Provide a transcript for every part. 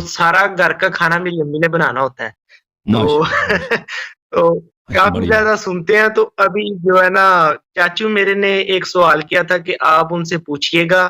سارا گھر کا کھانا میری امی نے بنانا ہوتا ہے، تو ماشاءاللہ ماشاءاللہ، تو اچھا کافی بڑی بات. زیادہ سنتے ہیں. تو ابھی جو ہے نا چاچو میرے نے ایک سوال کیا تھا کہ آپ ان سے پوچھیے گا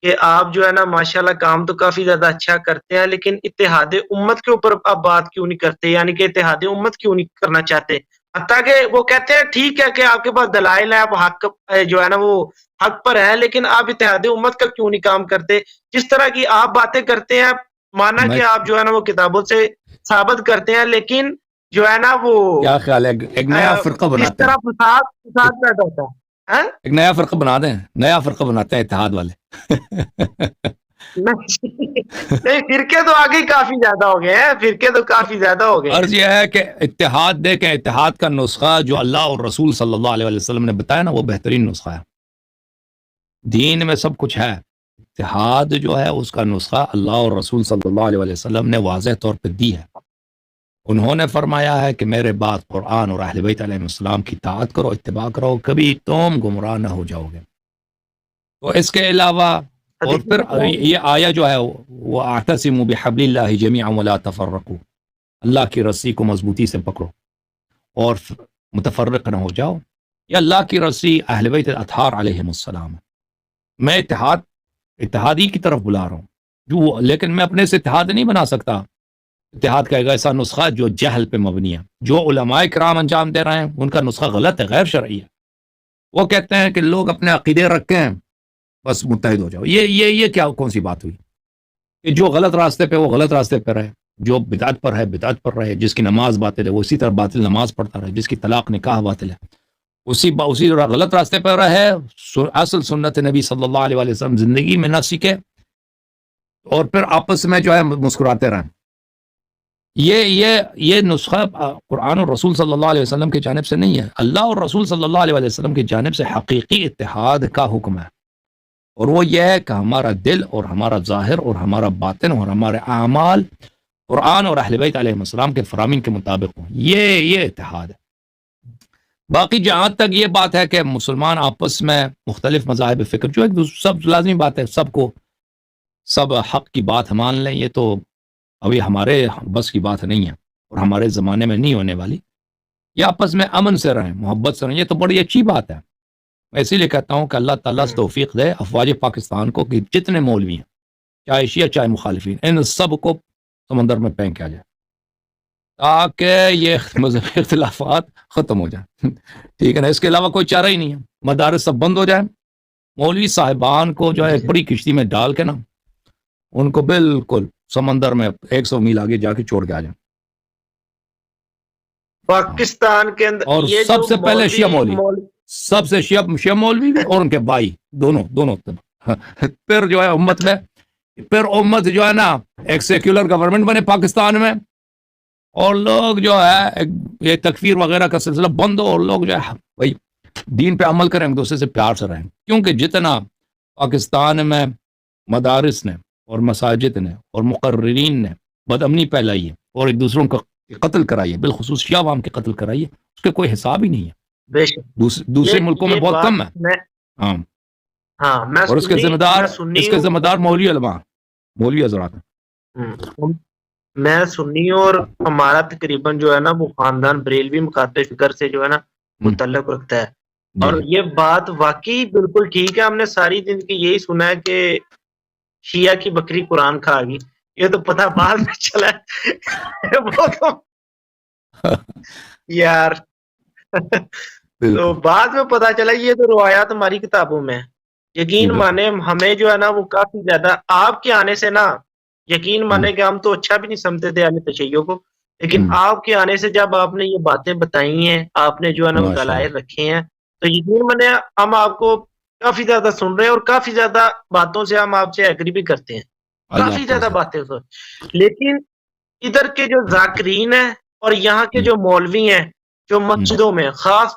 کہ آپ جو ہے نا ماشاءاللہ کام تو کافی زیادہ اچھا کرتے ہیں، لیکن اتحاد امت کے اوپر آپ بات کیوں نہیں کرتے، یعنی کہ اتحاد امت کیوں نہیں کرنا چاہتے. حتیٰ کہ وہ کہتے ہیں ٹھیک ہے کہ آپ کے پاس دلائل ہے، آپ حق جو ہے نا وہ حق پر ہے، لیکن آپ اتحاد امت کا کیوں نہیں کام کرتے. جس طرح کی آپ باتیں کرتے ہیں، مانا میں کہ آپ جو ہے نا وہ کتابوں سے ثابت کرتے ہیں، لیکن جو ہے نا وہ کیا خیال ہے ایک نیا فرقہ جس بناتے ہیں، طرح فساد پیدا ہوتا ہے. ہاں؟ ایک نیا فرقہ بنا دیں، نیا فرقہ بناتے ہیں اتحاد والے. نہیں، فرقے تو آگے کافی زیادہ ہو گئے ہیں، فرقے تو کافی زیادہ ہو گئے ہیں. عرض یہ ہے کہ اتحاد دیکھیں، اتحاد کا نسخہ جو اللہ اور رسول صلی اللہ علیہ وسلم نے بتایا نا، وہ بہترین نسخہ ہے. دین میں سب کچھ ہے، اتحاد جو ہے اس کا نسخہ اللہ اور رسول صلی اللہ علیہ وسلم نے واضح طور پہ دی ہے. انہوں نے فرمایا ہے کہ میرے بعد قرآن اور اہل بیت علیہ السلام کی اطاعت کرو، اتباع کرو، کبھی تم گمراہ نہ ہو جاؤ گے. تو اس کے علاوہ اور پھر یہ آیا جو ہے وہ اعتصموا بحبل اللہ جمیعا ولا تفرقوا، اللہ کی رسی کو مضبوطی سے پکڑو اور متفرق نہ ہو جاؤ. یہ اللہ کی رسی اہل بیت الاطہار علیہم السلام. میں اتحادی کی طرف بلا رہا ہوں، لیکن میں اپنے سے اتحاد نہیں بنا سکتا. اتحاد کا ایک ایسا نسخہ جو جہل پہ مبنی ہے، جو علماء کرام انجام دے رہے ہیں ان کا نسخہ غلط ہے، غیر شرعی ہے. وہ کہتے ہیں کہ لوگ اپنے عقیدے رکھیں بس متحد ہو جاؤ. یہ کیا کون سی بات ہوئی کہ جو غلط راستے پہ وہ غلط راستے پہ رہے، جو بدعت پر ہے بدعت پر رہے، جس کی نماز باطل ہے وہ اسی طرح باطل نماز پڑھتا رہے، جس کی طلاق نکاح باطل ہے اسی طرح غلط راستے پر رہے، اصل سنت نبی صلی اللہ علیہ وسلم زندگی میں نہ سیکھے، اور پھر آپس میں جو ہے مسکراتے رہیں. یہ نسخہ قرآن اور رسول صلی اللہ علیہ وسلم کی جانب سے نہیں ہے. اللہ اور رسول صلی اللہ علیہ وسلم کی جانب سے حقیقی اتحاد کا حکم ہے، اور وہ یہ ہے کہ ہمارا دل اور ہمارا ظاہر اور ہمارا باطن اور ہمارے اعمال قرآن اور اہل بیت علیہ السلام کے فرامین کے مطابق ہوں. یہ اتحاد ہے. باقی جہاں تک یہ بات ہے کہ مسلمان آپس میں مختلف مذاہب فکر، جو ایک سب لازمی بات ہے، سب حق کی بات مان لیں، یہ تو ابھی ہمارے بس کی بات نہیں ہے اور ہمارے زمانے میں نہیں ہونے والی. یہ آپس میں امن سے رہیں، محبت سے رہیں، یہ تو بڑی اچھی بات ہے. میں اسی لیے کہتا ہوں کہ اللہ تعالیٰ سے توفیق دے افواج پاکستان کو کہ جتنے مولوی ہیں، چاہے شیعہ چاہے مخالفین، ان سب کو سمندر میں پھینک کیا جائے تاکہ یہ مذہبی اختلافات ختم ہو جائیں. ٹھیک ہے نا؟ اس کے علاوہ کوئی چارہ ہی نہیں ہے. مدارس سب بند ہو جائیں، مولوی صاحبان کو جو ہے ایک بڑی کشتی میں ڈال کے نا ان کو بالکل سمندر میں 100 میل آگے جا کے چھوڑ کے آ جائیں. پاکستان کے اندر اور یہ سب سے پہلے شیعہ مولوی، سب سے شیعہ مولوی بھی اور ان کے بھائی دونوں پھر جو ہے امت میں، پھر امت جو ہے نا ایک سیکولر گورنمنٹ بنے پاکستان میں، اور لوگ جو ہے یہ تکفیر وغیرہ کا سلسلہ بند ہو، اور لوگ جو ہے بھائی دین پہ عمل کریں، ایک دوسرے سے پیار سے رہیں. کیونکہ جتنا پاکستان میں مدارس نے اور مساجد نے اور مقررین نے بدامنی پھیلائی ہے اور ایک دوسروں کا قتل کرائی ہے، بالخصوص شیعہ عوام کے قتل کرائی ہے، اس کے کوئی حساب ہی نہیں ہے. بے شک دوسرے ملکوں میں بہت کم ہے. اور اس کے ذمہ دار مولوی علماء، مولوی حضرات ہیں. میں سنی اور ہمارا تقریباً جو ہے نا وہ خاندان بریلوی مکاتب فکر سے جو ہے نا متعلق رکھتا ہے. اور یہ بات واقعی بالکل ٹھیک ہے. ہم نے ساری زندگی یہی سنا ہے کہ شیعہ کی بکری قرآن کھا گئی، یہ تو پتہ بعد میں چلا ہے وہ تو یار تو بعد میں پتہ چلا یہ تو روایات ہماری کتابوں میں. یقین مانے ہمیں جو ہے نا وہ کافی زیادہ آپ کے آنے سے نا، یقین مانے کہ ہم تو اچھا بھی نہیں سمجھتے تھے اہل تشیع کو، لیکن آپ کے آنے سے جب آپ نے یہ باتیں بتائی ہیں، آپ نے جو ہے نا وہ دلائل رکھے ہیں، تو یقین مانے ہم آپ کو کافی زیادہ سن رہے ہیں، اور کافی زیادہ باتوں سے ہم آپ سے ایگری بھی کرتے ہیں، کافی زیادہ باتیں. لیکن ادھر کے جو ذاکرین ہیں اور یہاں کے جو مولوی ہیں جو مسجدوں میں، خاص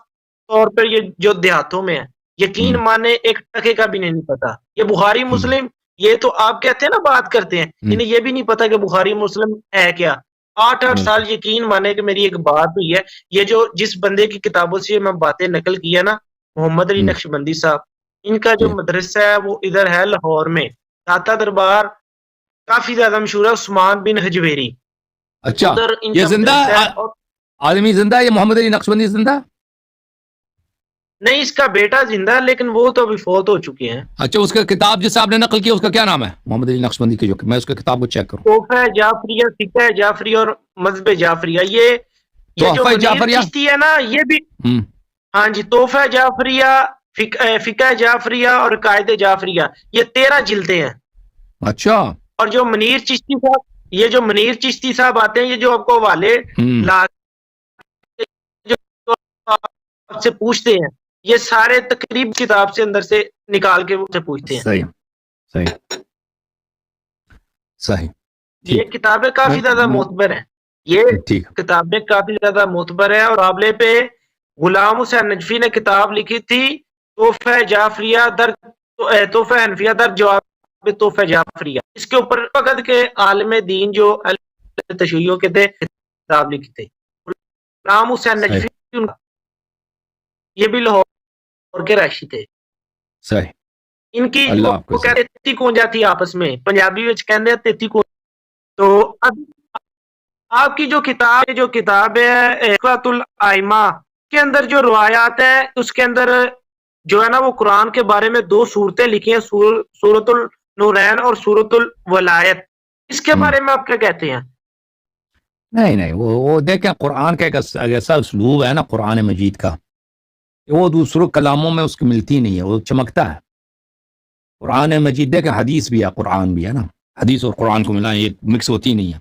طور پر یہ جو دیہاتوں میں ہیں، یقین مانے ایک ٹکے کا بھی نہیں پتا. یہ بخاری مسلم، یہ تو آپ کہتے ہیں نا بات کرتے ہیں، انہیں یہ بھی نہیں پتا کہ بخاری مسلم ہے کیا. 8 سال یقین مانے کہ میری ایک بات ہوئی ہے، یہ جو جس بندے کی کتابوں سے میں باتیں نقل کی ہے نا، محمد علی نقشبندی صاحب، ان کا جو مدرسہ ہے وہ ادھر ہے لاہور میں، داتا دربار کافی زیادہ مشہور ہے، عثمان بن حجویری. اچھا ادھر ان یہ کا زندہ مدرسہ ہے اور آدمی زندہ ہے، یہ محمد علی نقشبندی زندہ؟ نہیں، اس کا بیٹا زندہ ہے لیکن وہ تو ابھی فوت ہو چکے ہیں. اچھا اس کا کتاب جس سے آپ نے نقل کیا اس کا کیا نام ہے؟ محمد علی نقشبندی کی جو میں اس کے کتاب کو چیک کروں. تحفہ جعفریہ، فقہ جعفری اور مذہب جعفریہ. یہ جو تحفہ منیر جعفریہ. چشتی ہے نا، یہ بھی ہاں جی، تحفہ جعفریہ، فقہ جعفریہ اور قائد جعفریہ، یہ 13 جلدیں ہیں. اچھا. اور جو منیر چشتی صاحب، یہ جو منیر چشتی صاحب آتے ہیں، یہ جو آپ کو حوالے لا جو آپ سے پوچھتے ہیں، یہ سارے تقریب کتاب سے اندر سے نکال کے سے پوچھتے ہیں. صحیح صحیح صحیح. یہ کتابیں کافی زیادہ معتبر ہیں. یہ ٹھیک. کتابیں کافی زیادہ معتبر ہیں. اور حوالے پہ غلام حسین نجفی نے کتاب لکھی تھی، تحفہ جعفریہ در تحفہ حنفیہ در جواب تحفہ جعفریہ. اس کے اوپر وقت کے عالم دین جو تشیعوں کے تھے کتاب لکھی تھی. غلام حسین نجفی یہ بھی لاہور کے رہائشی تھے. صحیح. ان کی اللہ آپ کو تیتی کونجا تھی آپس میں، پنجابی وچ کہندے ہیں تیتی کونجا. تو اب آپ کی جو کتاب ہے اقرۃ الائمہ کے اندر جو روایات ہے، اس کے اندر جو ہے نا وہ قرآن کے بارے میں 2 صورتیں لکھی ہیں، سورۃ النورین اور سورۃ الولایت. اس کے بارے میں آپ کیا کہتے ہیں؟ نہیں وہ دیکھیں قرآن کا ایک ایسا اسلوب ہے نا قرآن مجید کا، وہ دوسروں کلاموں میں اس کی ملتی نہیں ہے، وہ چمکتا ہے. قرآن مجید دیکھیں حدیث بھی ہے قرآن بھی ہے نا، حدیث اور قرآن کو ملائیں یہ مکس ہوتی نہیں ہے.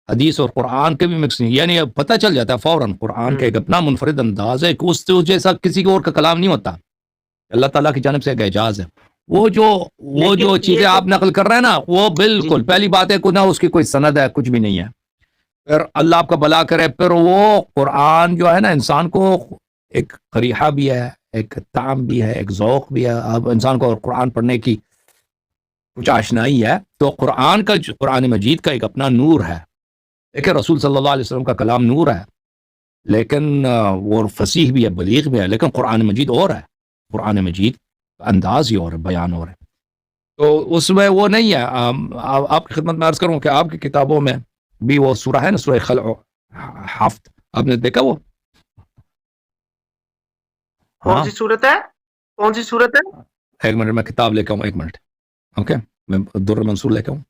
حدیث اور قرآن کے بھی مکس نہیں، یعنی پتہ چل جاتا ہے فوراً قرآن کا ایک اپنا منفرد انداز ہے کہ اس جیسا کسی اور کا کلام نہیں ہوتا، اللہ تعالیٰ کی جانب سے ایک اعجاز ہے. وہ جو چیزیں آپ نقل کر رہے ہیں نا وہ بالکل پہلی بات ہے کہ نہ اس کی کوئی سند ہے، کچھ بھی نہیں ہے. پھر اللہ آپ کا بھلا کرے، پھر وہ قرآن جو ہے نا انسان کو ایک قریحہ بھی ہے، ایک طعم بھی ہے، ایک ذوق بھی ہے. اب انسان کو قرآن پڑھنے کی کچھ آشنائی ہے تو قرآن مجید کا ایک اپنا نور ہے. دیکھیں رسول صلی اللہ علیہ وسلم کا کلام نور ہے، لیکن وہ فصیح بھی ہے، بلیغ بھی ہے، لیکن قرآن مجید اور ہے. قرآن مجید کا انداز ہی اور ہے، بیان اور ہے. تو اس میں وہ نہیں ہے. آپ کی خدمت میں عرض کروں کہ آپ کی کتابوں میں بھی وہ سورہ ہے نا، سورہ خلع حفت، آپ نے دیکھا وہ کون سی صورت ہے؟ کون سی صورت ہے؟ ایک منٹ میں کتاب لے کے آؤں، ایک منٹ. اوکے میں در منصور لے کے آؤں.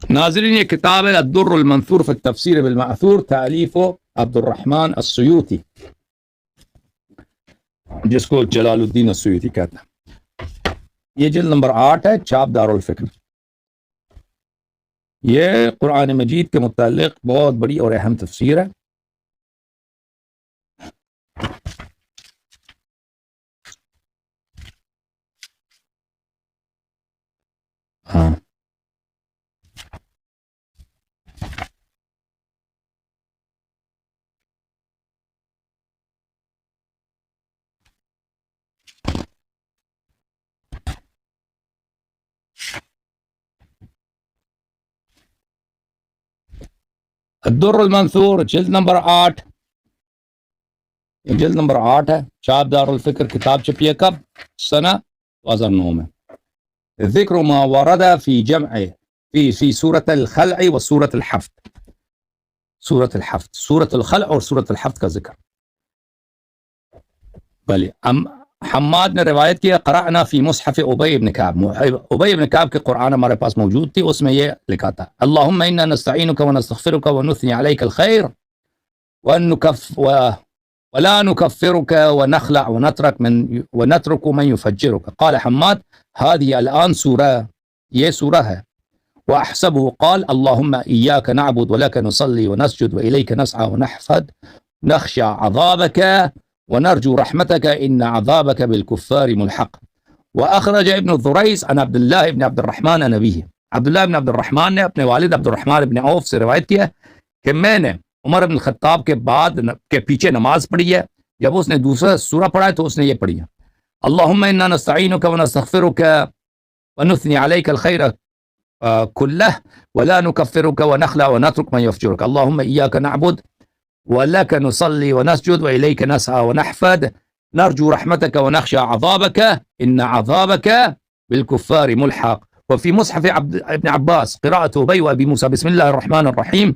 ناظرین یہ کتاب ہے الدر المنثور فی التفسیر بالمأثور، تالیف عبد الرحمن السیوطی، جس کو جلال الدین السیوطی کہتا ہے. یہ جلد نمبر 8 ہے، چھاپ دارالفکر. یہ قرآن مجید کے متعلق بہت بڑی اور اہم تفسیر ہے. ہاں الدر المنثور جلد نمبر 8، جلد نمبر 8 ہے، چھاپ دارالفکر. کتاب چھپی ہے کب؟ سنہ 2009 میں. ذکر ما ورد فی جمع فی سورة الخلع و سورة الحفت. سورة الحفت، سورة الخلع اور سورة الحفت کا ذکر. بلی حماد نے روایت کیا قرأنا فی مصحف ابی بن کعب. ابی بن کعب کے قرآن ہمارے پاس موجود تھی، اس میں یہ لکھا تھا اللہم انا نستعینک ونستغفرک ونثنی علیک الخیر ولا نكفرك ونخلع ونترك من يفجرك. قال حماد هذه الآن سورة، یہ سورة ہے. وأحسبه قال اللهم إياك نعبد ولك نصلي ونسجد وإليك نسعى ونحفد نخشى عذابك ونرجو رحمتك إن عذابك بالكفار ملحق. وأخرج ابن الضريس عن عبد الله بن عبد الرحمن عن أبيه. عبد الله بن عبد الرحمن نے اپنے والد عبد الرحمن بن عوف سے روایت کیا کہ میں نے عمر بن الخطاب کے بعد کے پیچھے نماز پڑھی ہے، جب اس نے دوسرا سورہ پڑھا ہے تو اس نے یہ پڑھی ہے اللہم انا نستعینک ونستغفرک ونثنی علیک الخیر كله ولا نكفرك ونخلع ونترك من يفجرك. اللهم إياك نعبد ولك نصلي ونسجد وإليك نسعى ونحفد نرجو رحمتك ونخشى عذابك إن عذابك بالكفار ملحق. وفي مصحف ابن عباس قراءة أبي وأبي موسى بسم الله الرحمن الرحيم